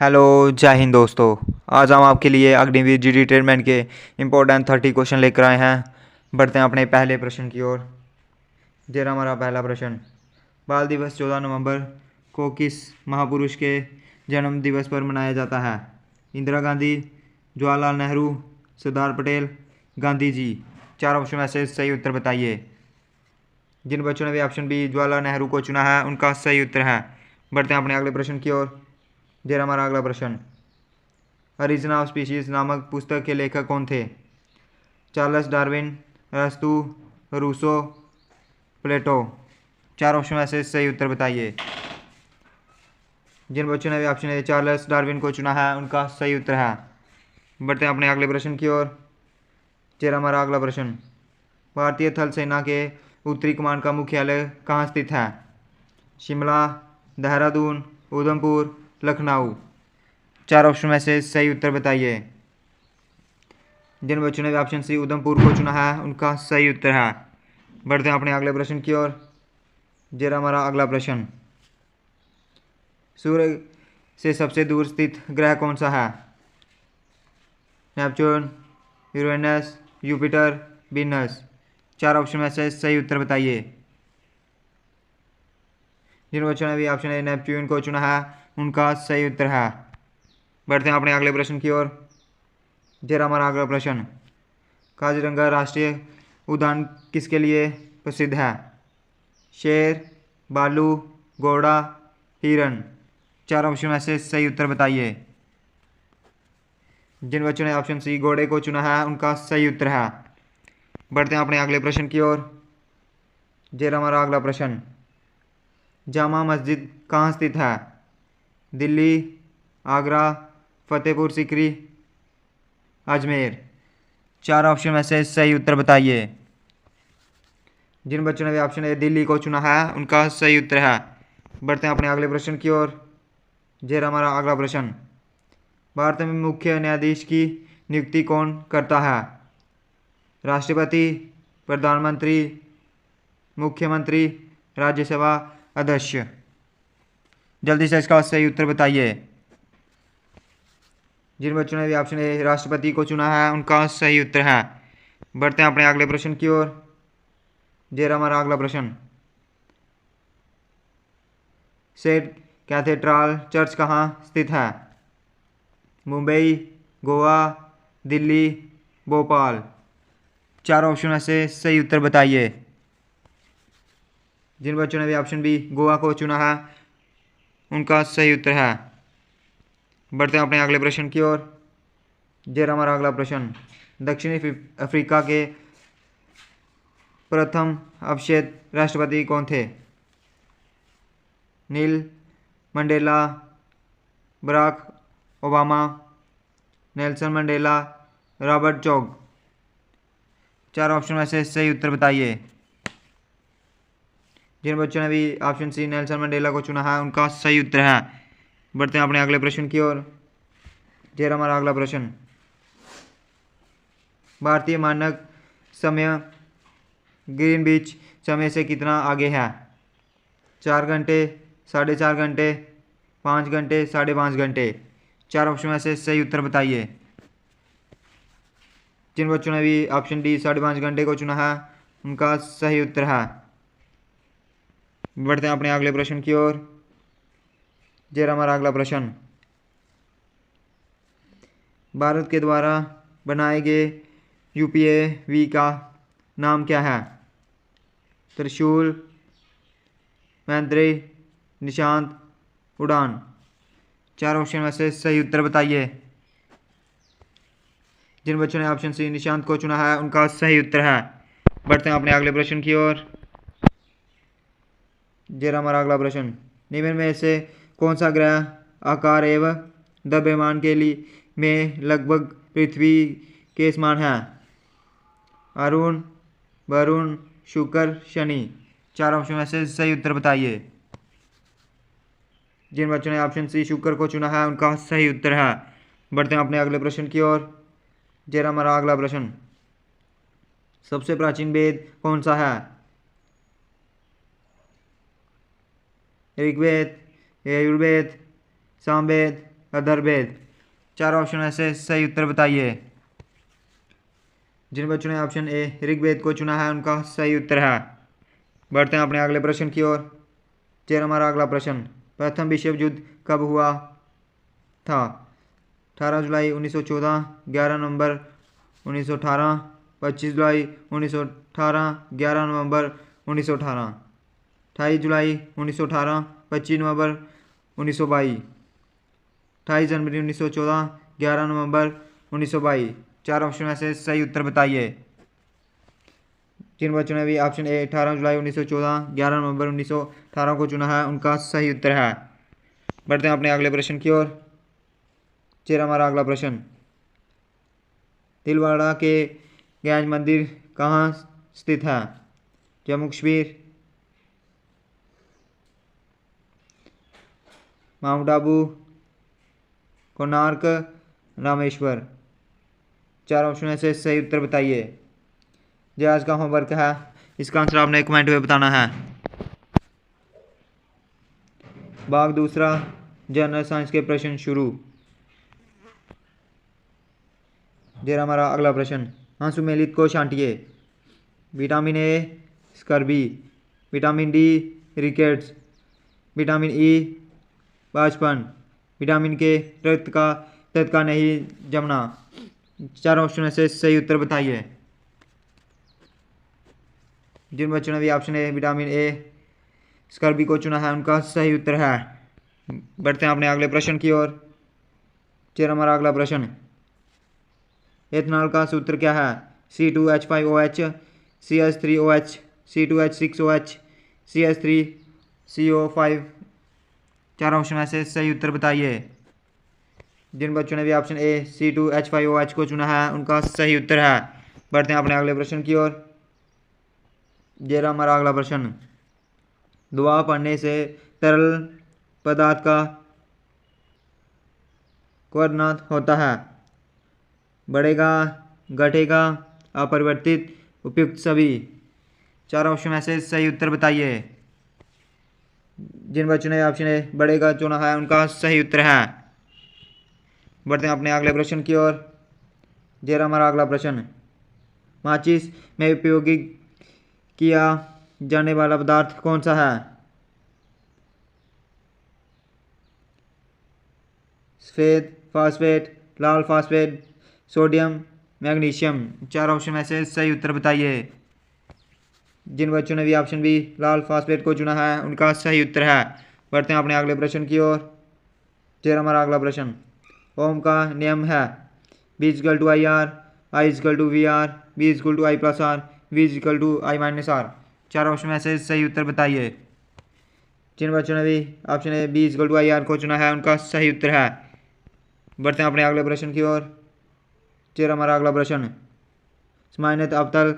Hello, जय हिंद दोस्तों। आज हम आपके लिए अग्निवीर जी रिटायरमेंट के इम्पोर्टेंट 30 क्वेश्चन लेकर आए हैं। बढ़ते हैं अपने पहले प्रश्न की ओर। जरा हमारा पहला प्रश्न, बाल दिवस 14 नवंबर को किस महापुरुष के जन्म दिवस पर मनाया जाता है? इंदिरा गांधी, जवाहरलाल नेहरू, सरदार पटेल, गांधी जी। चार ऑप्शन में से सही उत्तर बताइए। जिन बच्चों ने भी ऑप्शन बी जवाहरलाल नेहरू को चुना है उनका सही उत्तर है। बढ़ते हैं अपने अगले प्रश्न की ओर। जरा हमारा अगला प्रश्न, ओरिजिन ऑफ स्पीशीज नामक पुस्तक के लेखक कौन थे? चार्ल्स डार्विन, अरस्तू, रूसो, प्लेटो। चार ऑप्शन में से सही उत्तर बताइए। जिन बच्चों ने भी ऑप्शन ए चार्ल्स डार्विन को चुना है उनका सही उत्तर है। बढ़ते हैं अपने अगले प्रश्न की ओर। जरा हमारा अगला प्रश्न, भारतीय थल सेना के उत्तरी कमान का मुख्यालय कहाँ स्थित है? शिमला, देहरादून, उधमपुर, लखनऊ। चार ऑप्शन में से सही उत्तर बताइए। जिन बच्चों ने ऑप्शन सी उधमपुर को चुना है उनका सही उत्तर है। बढ़ते हैं अपने अगले प्रश्न की ओर। जरा हमारा अगला प्रश्न, सूर्य से सबसे दूर स्थित ग्रह कौन सा है? Neptune, Uranus, Jupiter, Venus. चार ऑप्शन में से सही उत्तर बताइए। जिन बच्चों ने भी ऑप्शन ए नेपच्यून को चुना है उनका सही उत्तर है। बढ़ते हैं अपने अगले प्रश्न की ओर। जरा हमारा अगला प्रश्न, काजीरंगा राष्ट्रीय उद्यान किसके लिए प्रसिद्ध है? शेर, भालू, घोड़ा, हिरन। चार ऑप्शन में से सही उत्तर बताइए। जिन बच्चों ने ऑप्शन सी घोड़े को चुना है उनका सही उत्तर है। बढ़ते हैं अपने अगले प्रश्न की ओर। जरा हमारा अगला प्रश्न, जामा मस्जिद कहाँ स्थित है? दिल्ली, आगरा, फतेहपुर सीकरी, अजमेर। चार ऑप्शन में से सही उत्तर बताइए। जिन बच्चों ने भी ऑप्शन ए दिल्ली को चुना है उनका सही उत्तर है। बढ़ते हैं अपने अगले प्रश्न की ओर। जरा हमारा अगला प्रश्न, भारत में मुख्य न्यायाधीश की नियुक्ति कौन करता है? राष्ट्रपति, प्रधानमंत्री, मुख्यमंत्री, राज्यसभा अध्यक्ष। जल्दी से इसका सही उत्तर बताइए। जिन बच्चों ने भी ऑप्शन ए राष्ट्रपति को चुना है उनका सही उत्तर है। बढ़ते हैं अपने अगले प्रश्न की ओर। जरा हमारा अगला प्रश्न, सेंट कैथेड्रल चर्च कहाँ स्थित है? मुंबई, गोवा, दिल्ली, भोपाल। चार ऑप्शन में से सही उत्तर बताइए। जिन बच्चों ने भी ऑप्शन बी गोवा को चुना है उनका सही उत्तर है। बढ़ते हैं अपने अगले प्रश्न की ओर। जरा हमारा अगला प्रश्न, दक्षिणी अफ्रीका के प्रथम अवशेष राष्ट्रपति कौन थे? Neil Mandela, Barack Obama, Nelson Mandela, Robert चौक। चार ऑप्शन में से सही उत्तर बताइए। जिन बच्चों ने भी ऑप्शन सी नेल्सन मंडेला को चुना है उनका सही उत्तर है। बढ़ते हैं अपने अगले प्रश्न की ओर। जरा हमारा अगला प्रश्न, भारतीय मानक समय ग्रीनविच समय से कितना आगे है? 4 घंटे, 4.5 घंटे, 5 घंटे, 5.5 घंटे। चार ऑप्शन में से सही उत्तर बताइए। जिन बच्चों ने भी ऑप्शन डी 5.5 घंटे को चुना है उनका सही उत्तर है। बढ़ते हैं अपने अगले प्रश्न की ओर। जरा हमारा अगला प्रश्न, भारत के द्वारा बनाए गए यूपीएवी का नाम क्या है? त्रिशूल, मैत्री, निशांत, उड़ान। चार ऑप्शन में से सही उत्तर बताइए। जिन बच्चों ने ऑप्शन सी निशांत को चुना है उनका सही उत्तर है। बढ़ते हैं अपने अगले प्रश्न की ओर। जरा हमारा अगला प्रश्न, निम्न में से कौन सा ग्रह आकार एवं द्रव्यमान के लिए में लगभग पृथ्वी के समान है? अरुण, वरुण, शुक्र, शनि। चार ऑप्शन में से सही उत्तर बताइए। जिन बच्चों ने ऑप्शन सी शुक्र को चुना है उनका सही उत्तर है। बढ़ते हैं अपने अगले प्रश्न की ओर। जरा हमारा अगला प्रश्न, सबसे प्राचीन वेद कौन सा है? ऋग्वेद, यजुर्वेद, सामवेद, अथर्ववेद। चार ऑप्शन में से सही उत्तर बताइए। जिन बच्चों ने ऑप्शन ए ऋग्वेद को चुना है उनका सही उत्तर है। बढ़ते हैं अपने अगले प्रश्न की ओर। फिर हमारा अगला प्रश्न, प्रथम विश्व युद्ध कब हुआ था? 18 जुलाई 1914, 11 नवंबर 1918, 25 जुलाई 1918, 11 नवंबर 1918, 28 जुलाई 1918, 25 नवंबर 1922, 28 जनवरी 1914, 11 नवंबर 1922। चार ऑप्शन में से सही उत्तर बताइए। जिन बच्चों ने भी ऑप्शन ए 18 जुलाई 1914, 11 नवंबर 1918 को चुना है उनका सही उत्तर है। बढ़ते हैं अपने अगले प्रश्न की ओर। फिर हमारा अगला प्रश्न, तिलवाड़ा के गैज मंदिर कहाँ स्थित है? जम्मू कश्मीर, माउंट आबू, कोणार्क, रामेश्वर। चार ऑप्शन में से सही उत्तर बताइए। जो आज का होमवर्क है इसका आंसर आपने कमेंट में बताना है। भाग दूसरा, जनरल साइंस के प्रश्न शुरू। फिर हमारा अगला प्रश्न, अंशुमेलित को छांटिए। Vitamin A scurvy, vitamin D rickets, vitamin E बाचपन, विटामिन के रक्त का नहीं जमना। चार ऑप्शन में से सही उत्तर बताइए। जिन बच्चों ने भी option A vitamin A scurvy को चुना है उनका सही उत्तर है। बढ़ते हैं अपने अगले प्रश्न की ओर। फिर हमारा अगला प्रश्न, एथनॉल का सूत्र क्या है? C2H5OH, CH3OH, C2H6OH, CH3CO5। चार ऑप्शन में से सही उत्तर बताइए। जिन बच्चों ने भी ऑप्शन ए C2H5OH को चुना है उनका सही उत्तर है। बढ़ते हैं अपने अगले प्रश्न की ओर। ये रहा हमारा अगला प्रश्न, दवा पड़ने से तरल पदार्थ का क्वरनाथ होता है? बढ़ेगा, घटेगा, अपरिवर्तित, उपयुक्त सभी। चार ऑप्शन में से सही उत्तर बताइए। जिन बच्चों ने ऑप्शन ए बढ़ेगा चुना है उनका सही उत्तर है। बढ़ते हैं अपने अगले प्रश्न की ओर। ये हमारा अगला प्रश्न, माचिस में उपयोगी किया जाने वाला पदार्थ कौन सा है? सफेद फास्फेट, लाल फास्फेट, सोडियम, मैग्नीशियम। चार ऑप्शन में से सही उत्तर बताइए। जिन बच्चों ने भी ऑप्शन बी लाल फास्फेट को चुना है उनका सही उत्तर है। बढ़ते हैं अपने अगले प्रश्न की ओर। फिर हमारा अगला प्रश्न, ओम का नियम है B=IR, I=VR, B=I+R, V=I-R। चार ऑप्शन में से सही उत्तर बताइए। जिन बच्चों ने भी ऑप्शन ए B=IR को चुना है उनका सही उत्तर है। बढ़ते हैं अपने अगले प्रश्न की ओर। फिर हमारा अगला प्रश्न, समान्यत अवतल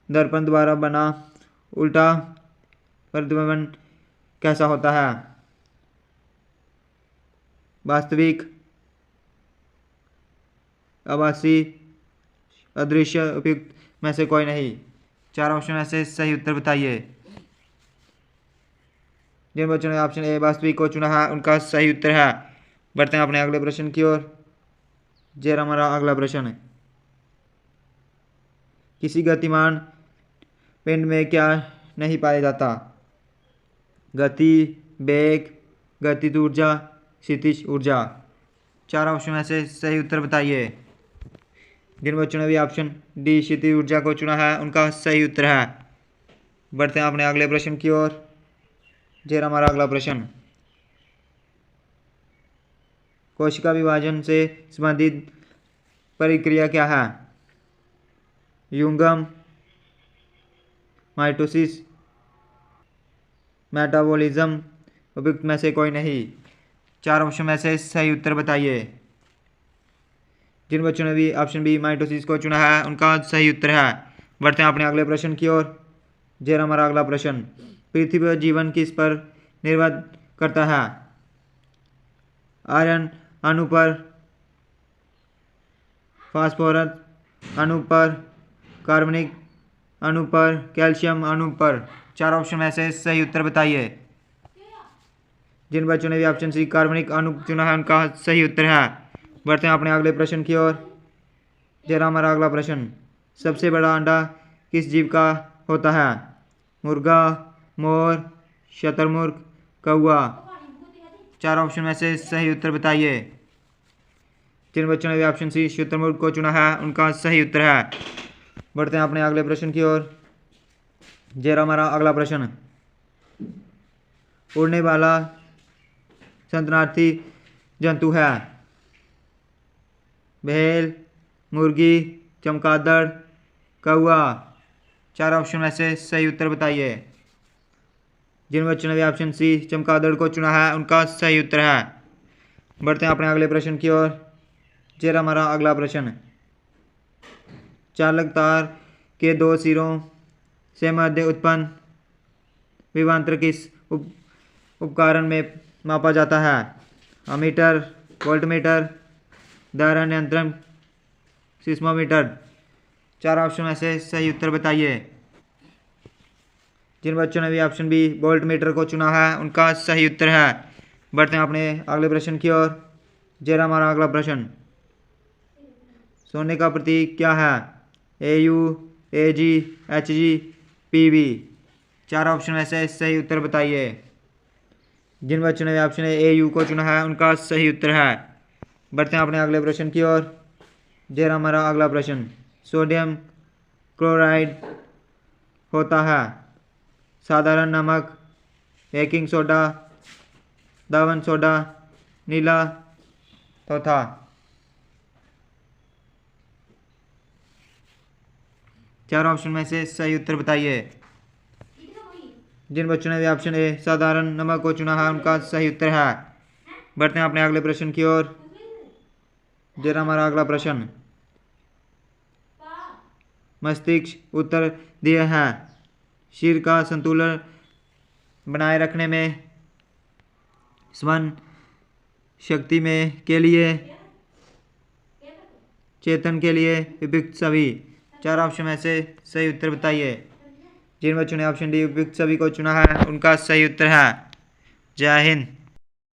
दर्पण द्वारा बना उल्टा प्रतिबिंब कैसा होता है? वास्तविक, आभासी, अदृश्य, उपयुक्त में से कोई नहीं। चार ऑप्शन में से सही उत्तर बताइए। जिन बच्चों ने ऑप्शन ए वास्तविक को चुना है उनका सही उत्तर है। बढ़ते हैं अपने अगले प्रश्न की ओर। ये हमारा अगला प्रश्न, किसी गतिमान पिंड में क्या नहीं पाया जाता? गति, वेग, गतिज ऊर्जा, क्षितिज ऊर्जा। चार ऑप्शन में से सही उत्तर बताइए। जिन बच्चों ने भी ऑप्शन डी क्षितिज ऊर्जा को चुना है उनका सही उत्तर है। बढ़ते हैं अपने अगले प्रश्न की ओर। ये हमारा अगला प्रश्न, कोशिका विभाजन से संबंधित प्रक्रिया क्या है? युग्मन, माइटोसिस, मेटाबॉलिज्म, उपयुक्त में से कोई नहीं। चार ऑप्शन में से सही उत्तर बताइए। जिन बच्चों ने भी ऑप्शन बी माइटोसिस को चुना है उनका सही उत्तर है। बढ़ते हैं अपने अगले प्रश्न की ओर। ये हमारा अगला प्रश्न, पृथ्वी पर जीवन किस पर निर्भर करता है? आयरन अणु पर, फास्फोरस अणु पर, कार्बनिक अणु पर, कैल्शियम अणु पर। चार ऑप्शन में से सही उत्तर बताइए। जिन बच्चों ने भी ऑप्शन सी कार्बनिक अणु चुना है उनका सही उत्तर है। बढ़ते हैं अपने अगले प्रश्न की ओर। जरा हमारा अगला प्रश्न, सबसे बड़ा अंडा किस जीव का होता है? मुर्गा, मोर, शतुरमुर्ग, कौवा। 4 ऑप्शन में से सही उत्तर बताइए। जिन बच्चों ने भी ऑप्शन सी शुतुरमुर्ग को चुना है उनका सही उत्तर है। बढ़ते हैं अपने अगले प्रश्न की ओर। जरा हमारा अगला प्रश्न, उड़ने वाला संतनार्थी जंतु है? भेल, मुर्गी, चमगादड़, कौवा। 4 ऑप्शन में से सही उत्तर बताइए। जिन बच्चों ने भी ऑप्शन सी चमगादड़ को चुना है उनका सही उत्तर है। बढ़ते हैं अपने अगले प्रश्न की ओर। जरा हमारा अगला प्रश्न, चालक तार के 2 सिरों से मध्य उत्पन्न विभवांतर किस उपकरण में मापा जाता है? अमीटर, वोल्टमीटर, धारा नियंत्रण, सीस्मोमीटर। 4 ऑप्शन में से सही उत्तर बताइए। जिन बच्चों ने भी ऑप्शन बी वोल्टमीटर को चुना है उनका सही उत्तर है। बढ़ते हैं अपने अगले प्रश्न की ओर। जरा हमारा अगला प्रश्न, सोने का प्रतीक क्या है? AU, AG, HG, PV। 4 option में से सही उत्तर बताइए। जिन बच्चों ने ऑप्शन AU को चुना है उनका सही उत्तर है। बढ़ते हैं अपने अगले प्रश्न की ओर। जरा हमारा अगला प्रश्न, सोडियम क्लोराइड होता है साधारण नमक, बेकिंग सोडा, दावन सोडा, नीला तोथा। 4 ऑप्शन में से सही उत्तर बताइए। जिन बच्चों ने भी ऑप्शन ए साधारण नमक को चुना है उनका सही उत्तर है। बढ़ते हैं अपने अगले प्रश्न की ओर। जरा हमारा अगला प्रश्न, मस्तिष्क उत्तर दिए है शरीर का संतुलन बनाए रखने में, स्मरण शक्ति में के लिए, चेतन के लिए, उपयुक्त सभी। 4 ऑप्शन में से सही उत्तर बताइए। जिन बच्चों ने ऑप्शन डी उपयुक्त सभी को चुना है उनका सही उत्तर है। जय हिंद।